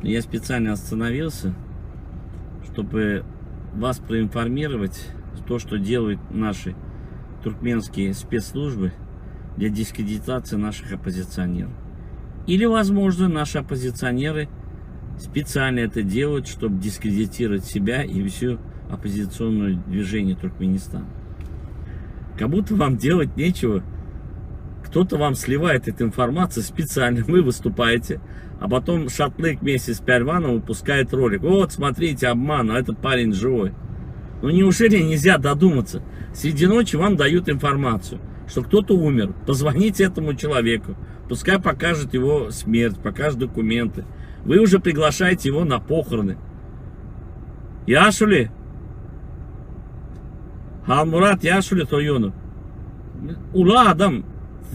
Я специально остановился, чтобы вас проинформировать то, что делают наши туркменские спецслужбы для дискредитации наших оппозиционеров. Или, возможно, наши оппозиционеры специально это делают, чтобы дискредитировать себя и всю оппозиционное движение Туркменистана. Как будто вам делать нечего. Кто-то вам сливает эту информацию специально, вы выступаете, а потом Шатлык вместе с Пярваном выпускает ролик. Вот, смотрите, обман, а этот парень живой. Ну неужели нельзя додуматься? Среди ночи вам дают информацию, что кто-то умер. Позвоните этому человеку, пускай покажет его смерть, покажет документы. Вы уже приглашаете его на похороны. Яшули? Халмурат Яшули Тойону. Ула адам.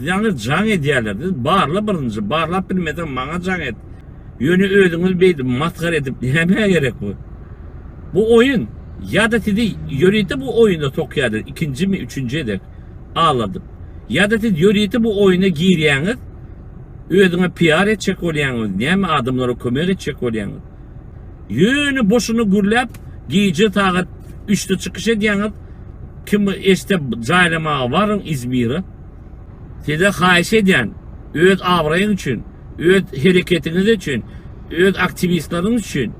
Yani can ediyorlar. Bağırla barınca, bağırla bilmeden bana can et. Yönü ödünüz beydi, matkar edip dinlemeye gerek bu. Bu oyun, ya da dedi, yörüyete bu oyunda tokuyadır. İkinci mi, üçüncü edek. Ağladım. Ya da dedi, yörüyete bu oyuna giyiriyeniz, ödüne PR edecek olayanız, ne mi adımları kömek edecek olayanız. Yönü boşunu gürlep, giyici tağıt, üçlü çıkış ediyeniz, kim işte caylamağa varın İzmir'e, size xahiş eden, öz avrayın için, öz hareketiniz için, öz aktivistleriniz için,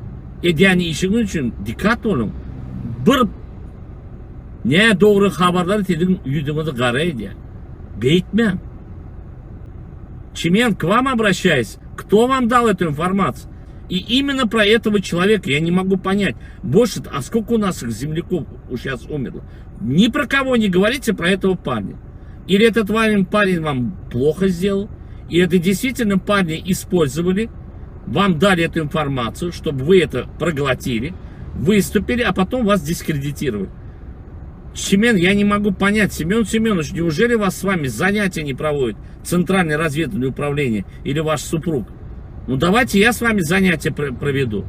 eden işiniz için dikkat olun. Bir ne doğru haberler sizin yüzünüzü kara ediyor. Бейтмен. Чемен, к вам обращаюсь. Кто вам дал эту информацию? И именно про этого человека я не могу понять. Больше, а сколько у нас земляков сейчас умерло? Ни про кого не говорите про этого парня. Или этот парень вам плохо сделал, и это действительно парни использовали, вам дали эту информацию, чтобы вы это проглотили, выступили, а потом вас дискредитировали. Чемен, я не могу понять, Семен Семенович, неужели вас с вами занятия не проводит Центральное разведывательное управление или ваш супруг? Ну давайте я с вами занятия проведу.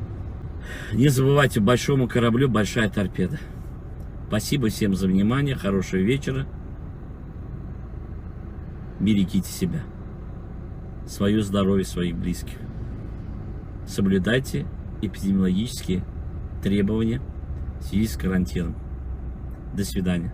Не забывайте, большому кораблю большая торпеда. Спасибо всем за внимание, хорошего вечера. Берегите себя, свое здоровье, своих близких. Соблюдайте эпидемиологические требования в связи с карантином. До свидания.